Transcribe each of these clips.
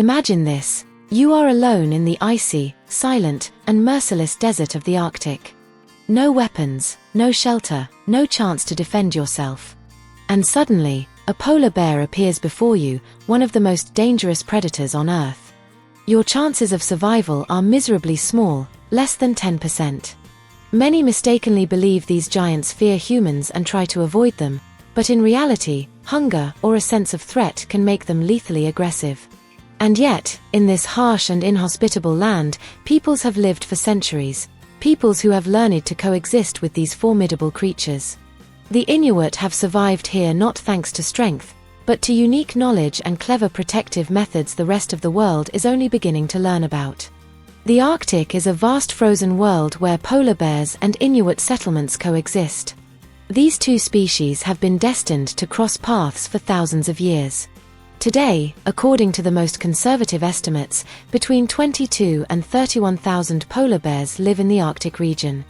Imagine this. You are alone in the icy, silent, and merciless desert of the Arctic. No weapons, no shelter, no chance to defend yourself. And suddenly, a polar bear appears before you, one of the most dangerous predators on Earth. Your chances of survival are miserably small, less than 10%. Many mistakenly believe these giants fear humans and try to avoid them, but in reality, hunger or a sense of threat can make them lethally aggressive. And yet, in this harsh and inhospitable land, peoples have lived for centuries, peoples who have learned to coexist with these formidable creatures. The Inuit have survived here not thanks to strength, but to unique knowledge and clever protective methods the rest of the world is only beginning to learn about. The Arctic is a vast frozen world where polar bears and Inuit settlements coexist. These two species have been destined to cross paths for thousands of years. Today, according to the most conservative estimates, between 22 and 31,000 polar bears live in the Arctic region.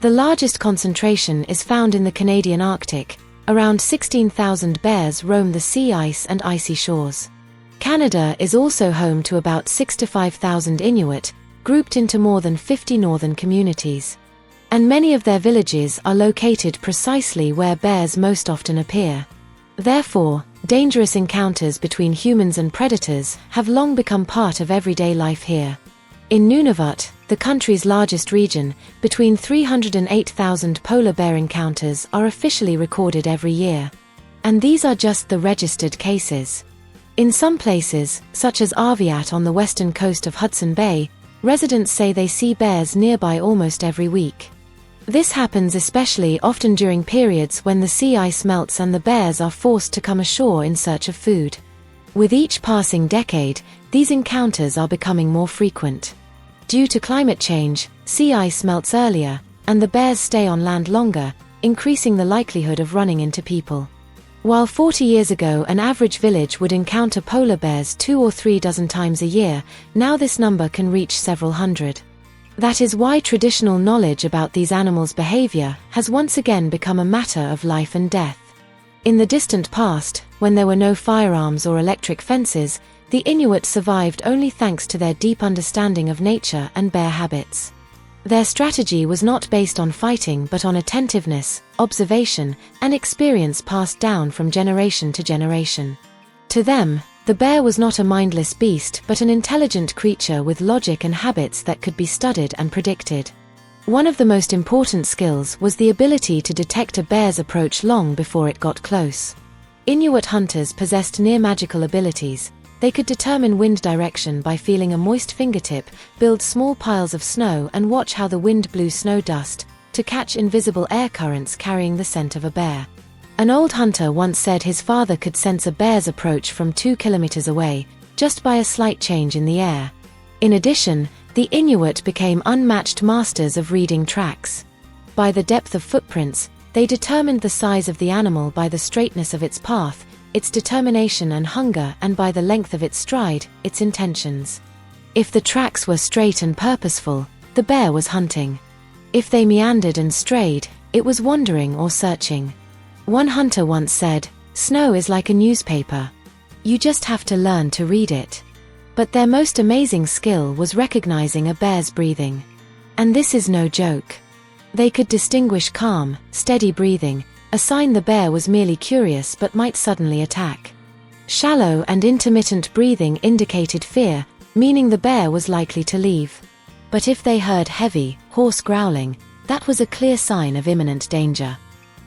The largest concentration is found in the Canadian Arctic. Around 16,000 bears roam the sea ice and icy shores. Canada is also home to about 65,000 Inuit, grouped into more than 50 northern communities. And many of their villages are located precisely where bears most often appear. Therefore, dangerous encounters between humans and predators have long become part of everyday life here. In Nunavut, the country's largest region, between 308,000 polar bear encounters are officially recorded every year. And these are just the registered cases. In some places, such as Arviat on the western coast of Hudson Bay, residents say they see bears nearby almost every week. This happens especially often during periods when the sea ice melts and the bears are forced to come ashore in search of food. With each passing decade, these encounters are becoming more frequent. Due to climate change, sea ice melts earlier, and the bears stay on land longer, increasing the likelihood of running into people. While 40 years ago an average village would encounter polar bears 2 or 3 dozen times a year, now this number can reach several hundred. That is why traditional knowledge about these animals' behavior has once again become a matter of life and death. In the distant past, when there were no firearms or electric fences, the Inuit survived only thanks to their deep understanding of nature and bear habits. Their strategy was not based on fighting but on attentiveness, observation, and experience passed down from generation to generation. To them, the bear was not a mindless beast but an intelligent creature with logic and habits that could be studied and predicted. One of the most important skills was the ability to detect a bear's approach long before it got close. Inuit hunters possessed near-magical abilities. They could determine wind direction by feeling a moist fingertip, build small piles of snow and watch how the wind blew snow dust, to catch invisible air currents carrying the scent of a bear. An old hunter once said his father could sense a bear's approach from 2 kilometers away, just by a slight change in the air. In addition, the Inuit became unmatched masters of reading tracks. By the depth of footprints, they determined the size of the animal by the straightness of its path, its determination and hunger, and by the length of its stride, its intentions. If the tracks were straight and purposeful, the bear was hunting. If they meandered and strayed, it was wandering or searching. One hunter once said, "Snow is like a newspaper. You just have to learn to read it." But their most amazing skill was recognizing a bear's breathing. And this is no joke. They could distinguish calm, steady breathing, a sign the bear was merely curious but might suddenly attack. Shallow and intermittent breathing indicated fear, meaning the bear was likely to leave. But if they heard heavy, hoarse growling, that was a clear sign of imminent danger.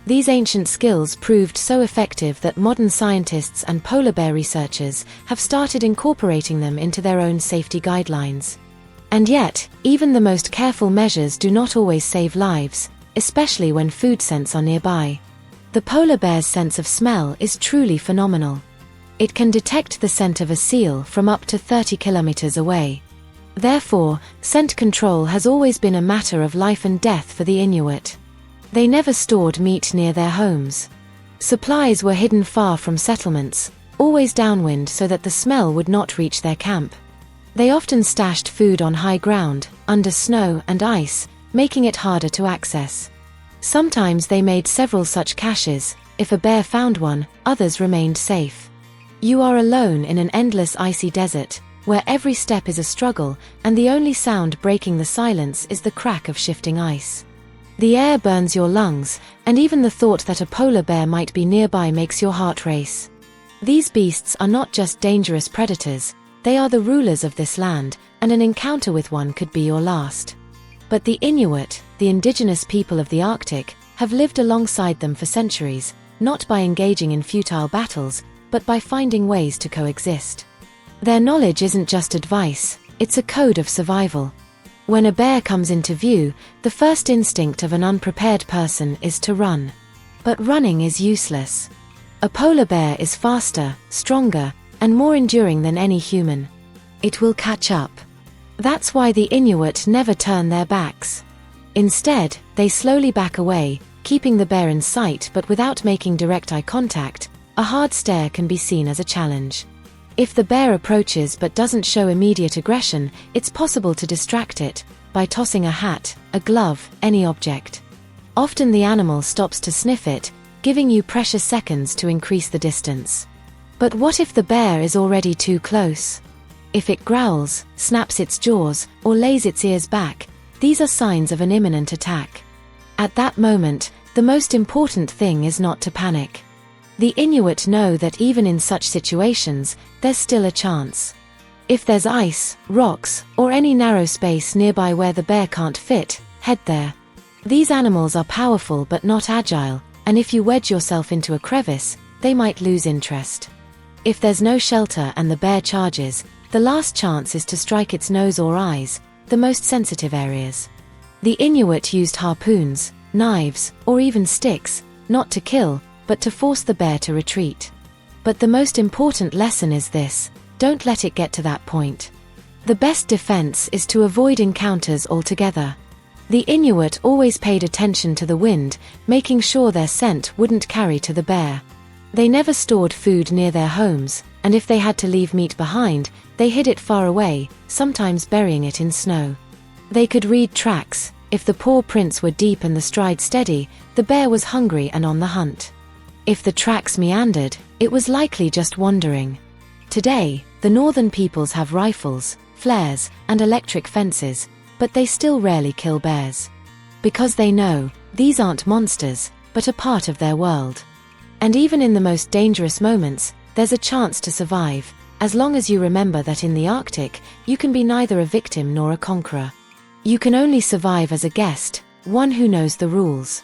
These ancient skills proved so effective that modern scientists and polar bear researchers have started incorporating them into their own safety guidelines. And yet, even the most careful measures do not always save lives, especially when food scents are nearby. The polar bear's sense of smell is truly phenomenal. It can detect the scent of a seal from up to 30 kilometers away. Therefore, scent control has always been a matter of life and death for the Inuit. They never stored meat near their homes. Supplies were hidden far from settlements, always downwind so that the smell would not reach their camp. They often stashed food on high ground, under snow and ice, making it harder to access. Sometimes they made several such caches. If a bear found one, others remained safe. You are alone in an endless icy desert, where every step is a struggle, and the only sound breaking the silence is the crack of shifting ice. The air burns your lungs, and even the thought that a polar bear might be nearby makes your heart race. These beasts are not just dangerous predators, they are the rulers of this land, and an encounter with one could be your last. But the Inuit, the indigenous people of the Arctic, have lived alongside them for centuries, not by engaging in futile battles, but by finding ways to coexist. Their knowledge isn't just advice, it's a code of survival. When a bear comes into view, the first instinct of an unprepared person is to run. But running is useless. A polar bear is faster, stronger, and more enduring than any human. It will catch up. That's why the Inuit never turn their backs. Instead, they slowly back away, keeping the bear in sight but without making direct eye contact. A hard stare can be seen as a challenge. If the bear approaches but doesn't show immediate aggression, it's possible to distract it by tossing a hat, a glove, any object. Often the animal stops to sniff it, giving you precious seconds to increase the distance. But what if the bear is already too close? If it growls, snaps its jaws, or lays its ears back, these are signs of an imminent attack. At that moment, the most important thing is not to panic. The Inuit know that even in such situations, there's still a chance. If there's ice, rocks, or any narrow space nearby where the bear can't fit, head there. These animals are powerful but not agile, and if you wedge yourself into a crevice, they might lose interest. If there's no shelter and the bear charges, the last chance is to strike its nose or eyes, the most sensitive areas. The Inuit used harpoons, knives, or even sticks, not to kill, but to force the bear to retreat. But the most important lesson is this: don't let it get to that point. The best defense is to avoid encounters altogether. The Inuit always paid attention to the wind, making sure their scent wouldn't carry to the bear. They never stored food near their homes, and if they had to leave meat behind, they hid it far away, sometimes burying it in snow. They could read tracks. If the paw prints were deep and the stride steady, the bear was hungry and on the hunt. If the tracks meandered, it was likely just wandering. Today, the northern peoples have rifles, flares, and electric fences, but they still rarely kill bears. Because they know, these aren't monsters, but a part of their world. And even in the most dangerous moments, there's a chance to survive, as long as you remember that in the Arctic, you can be neither a victim nor a conqueror. You can only survive as a guest, one who knows the rules.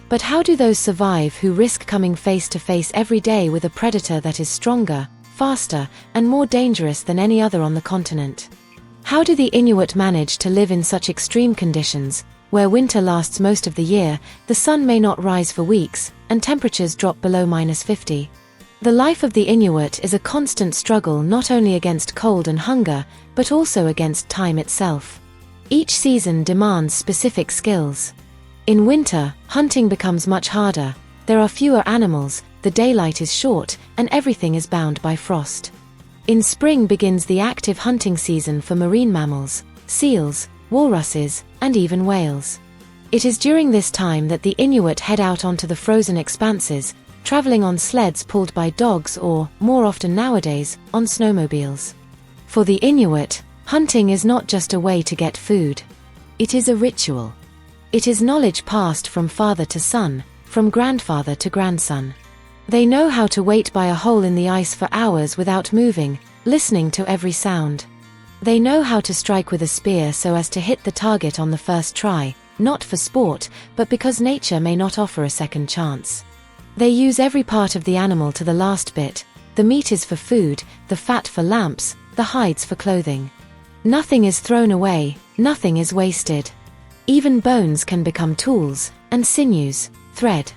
But how do those survive who risk coming face to face every day with a predator that is stronger, faster, and more dangerous than any other on the continent? How do the Inuit manage to live in such extreme conditions, where winter lasts most of the year, the sun may not rise for weeks, and temperatures drop below -50? The life of the Inuit is a constant struggle not only against cold and hunger, but also against time itself. Each season demands specific skills. In winter, hunting becomes much harder, there are fewer animals, the daylight is short, and everything is bound by frost. In spring begins the active hunting season for marine mammals, seals, walruses, and even whales. It is during this time that the Inuit head out onto the frozen expanses, traveling on sleds pulled by dogs or, more often nowadays, on snowmobiles. For the Inuit, hunting is not just a way to get food. It is a ritual. It is knowledge passed from father to son, from grandfather to grandson. They know how to wait by a hole in the ice for hours without moving, listening to every sound. They know how to strike with a spear so as to hit the target on the first try, not for sport, but because nature may not offer a second chance. They use every part of the animal to the last bit. The meat is for food, the fat for lamps, the hides for clothing. Nothing is thrown away, nothing is wasted. Even bones can become tools, and sinews, thread.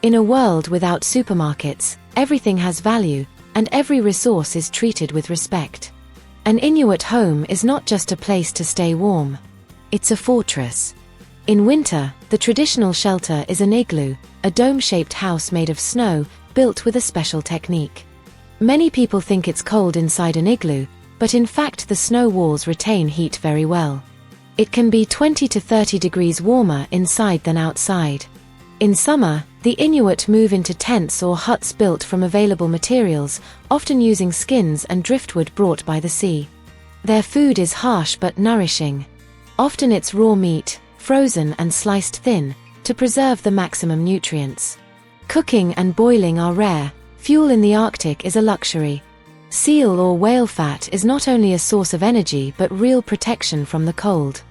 In a world without supermarkets, everything has value, and every resource is treated with respect. An Inuit home is not just a place to stay warm. It's a fortress. In winter, the traditional shelter is an igloo, a dome-shaped house made of snow, built with a special technique. Many people think it's cold inside an igloo, but in fact the snow walls retain heat very well. It can be 20 to 30 degrees warmer inside than outside. In summer, the Inuit move into tents or huts built from available materials, often using skins and driftwood brought by the sea. Their food is harsh but nourishing. Often it's raw meat, frozen and sliced thin, to preserve the maximum nutrients. Cooking and boiling are rare. Fuel in the Arctic is a luxury. Seal or whale fat is not only a source of energy but real protection from the cold.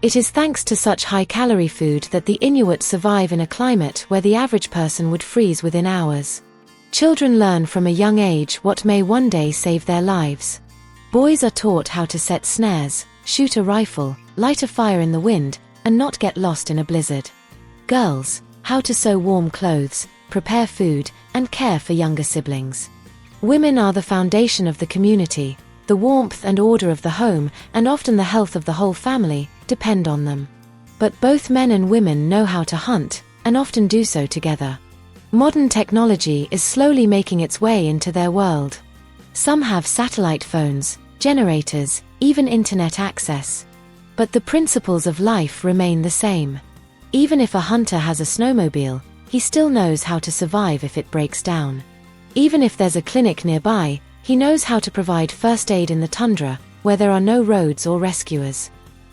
It is thanks to such high-calorie food that the Inuit survive in a climate where the average person would freeze within hours. Children learn from a young age what may one day save their lives. Boys are taught how to set snares, shoot a rifle, light a fire in the wind, and not get lost in a blizzard. Girls, how to sew warm clothes, prepare food, and care for younger siblings. Women are the foundation of the community. The warmth and order of the home, and often the health of the whole family, depend on them. But both men and women know how to hunt, and often do so together. Modern technology is slowly making its way into their world. Some have satellite phones, generators, even internet access. But the principles of life remain the same. Even if a hunter has a snowmobile, he still knows how to survive if it breaks down. Even if there's a clinic nearby, he knows how to provide first aid in the tundra, where there are no roads or rescuers.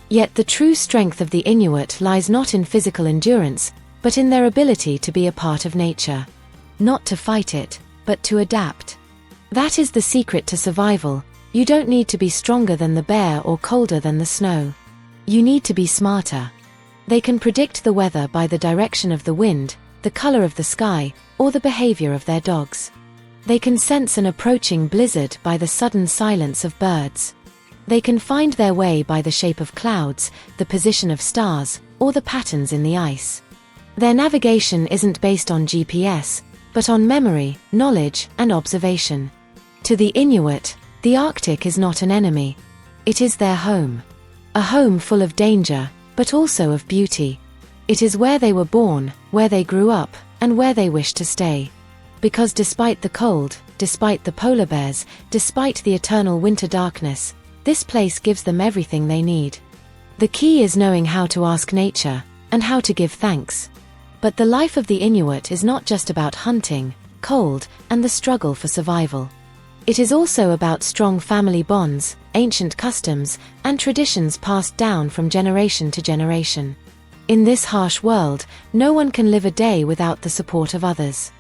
Yet the true strength of the Inuit lies not in physical endurance, but in their ability to be a part of nature. Not to fight it, but to adapt. That is the secret to survival. You don't need to be stronger than the bear or colder than the snow. You need to be smarter. They can predict the weather by the direction of the wind, the color of the sky, or the behavior of their dogs. They can sense an approaching blizzard by the sudden silence of birds. They can find their way by the shape of clouds, the position of stars, or the patterns in the ice. Their navigation isn't based on GPS, but on memory, knowledge, and observation. To the Inuit, the Arctic is not an enemy. It is their home. A home full of danger, but also of beauty. It is where they were born, where they grew up, and where they wish to stay. Because despite the cold, despite the polar bears, despite the eternal winter darkness, this place gives them everything they need. The key is knowing how to ask nature, and how to give thanks. But the life of the Inuit is not just about hunting, cold, and the struggle for survival. It is also about strong family bonds, ancient customs, and traditions passed down from generation to generation. In this harsh world, no one can live a day without the support of others.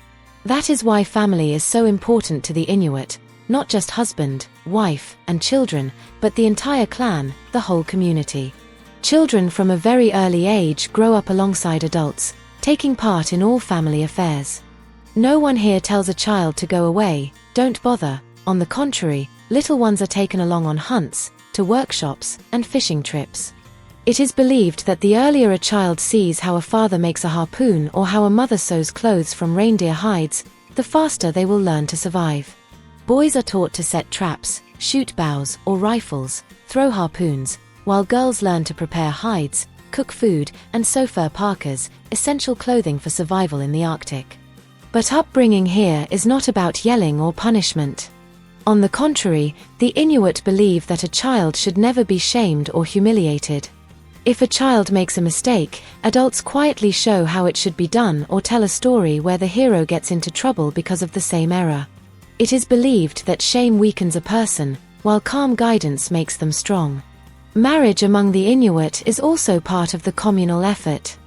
That is why family is so important to the Inuit, not just husband, wife, and children, but the entire clan, the whole community. Children from a very early age grow up alongside adults, taking part in all family affairs. No one here tells a child to go away, don't bother. On the contrary, little ones are taken along on hunts, to workshops, and fishing trips. It is believed that the earlier a child sees how a father makes a harpoon or how a mother sews clothes from reindeer hides, the faster they will learn to survive. Boys are taught to set traps, shoot bows or rifles, throw harpoons, while girls learn to prepare hides, cook food, and sew fur parkas, essential clothing for survival in the Arctic. But upbringing here is not about yelling or punishment. On the contrary, the Inuit believe that a child should never be shamed or humiliated. If a child makes a mistake, adults quietly show how it should be done or tell a story where the hero gets into trouble because of the same error. It is believed that shame weakens a person, while calm guidance makes them strong. Marriage among the Inuit is also part of the communal effort.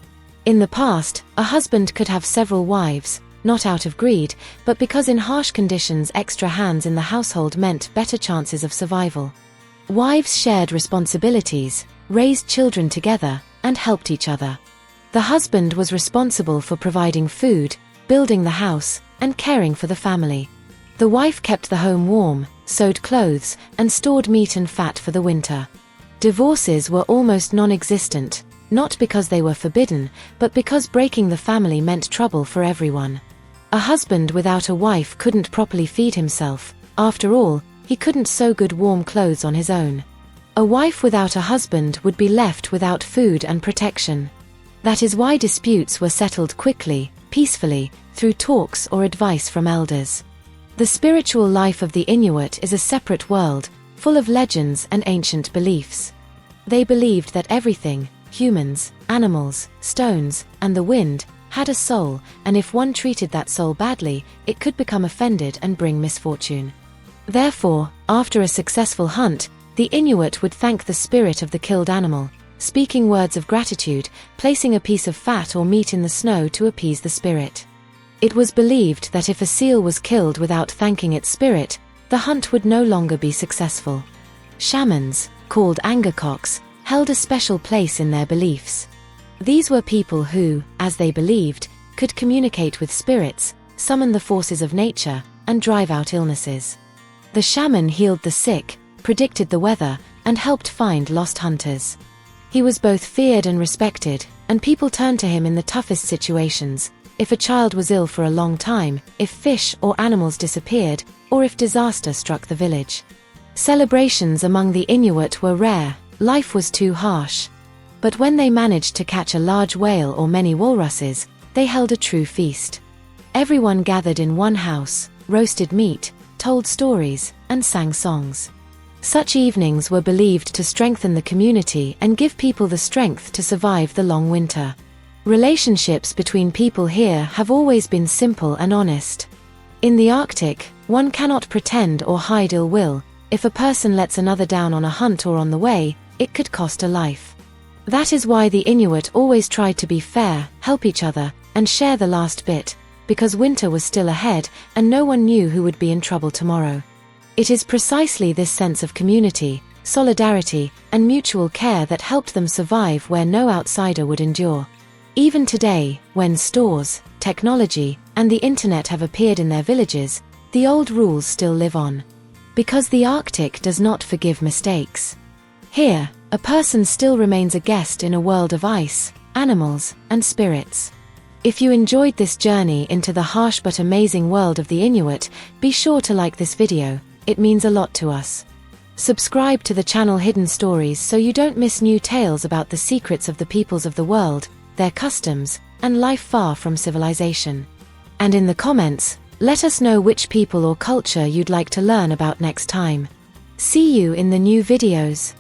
In the past, a husband could have several wives, not out of greed, but because in harsh conditions extra hands in the household meant better chances of survival. Wives shared responsibilities, raised children together, and helped each other. The husband was responsible for providing food, building the house, and caring for the family. The wife kept the home warm, sewed clothes, and stored meat and fat for the winter. Divorces were almost non-existent, not because they were forbidden, but because breaking the family meant trouble for everyone. A husband without a wife couldn't properly feed himself. After all, he couldn't sew good warm clothes on his own. A wife without a husband would be left without food and protection. That is why disputes were settled quickly, peacefully, through talks or advice from elders. The spiritual life of the Inuit is a separate world, full of legends and ancient beliefs. They believed that everything, humans, animals, stones, and the wind, had a soul, and if one treated that soul badly, it could become offended and bring misfortune. Therefore, after a successful hunt, The Inuit would thank the spirit of the killed animal, speaking words of gratitude, placing a piece of fat or meat in the snow to appease the spirit. It was believed that if a seal was killed without thanking its spirit, the hunt would no longer be successful. Shamans, called Angakkuits, held a special place in their beliefs. These were people who, as they believed, could communicate with spirits, summon the forces of nature, and drive out illnesses. The shaman healed the sick, predicted the weather, and helped find lost hunters. He was both feared and respected, and people turned to him in the toughest situations: if a child was ill for a long time, if fish or animals disappeared, or if disaster struck the village. Celebrations among the Inuit were rare, life was too harsh. But when they managed to catch a large whale or many walruses, they held a true feast. Everyone gathered in one house, roasted meat, told stories, and sang songs. Such evenings were believed to strengthen the community and give people the strength to survive the long winter. Relationships between people here have always been simple and honest. In the Arctic, one cannot pretend or hide ill will. If a person lets another down on a hunt or on the way, it could cost a life. That is why the Inuit always tried to be fair, help each other, and share the last bit, because winter was still ahead and no one knew who would be in trouble tomorrow. It is precisely this sense of community, solidarity, and mutual care that helped them survive where no outsider would endure. Even today, when stores, technology, and the internet have appeared in their villages, the old rules still live on. Because the Arctic does not forgive mistakes. Here, a person still remains a guest in a world of ice, animals, and spirits. If you enjoyed this journey into the harsh but amazing world of the Inuit, be sure to like this video, it means a lot to us. Subscribe to the channel Hidden Stories so you don't miss new tales about the secrets of the peoples of the world, their customs, and life far from civilization. And in the comments, let us know which people or culture you'd like to learn about next time. See you in the new videos.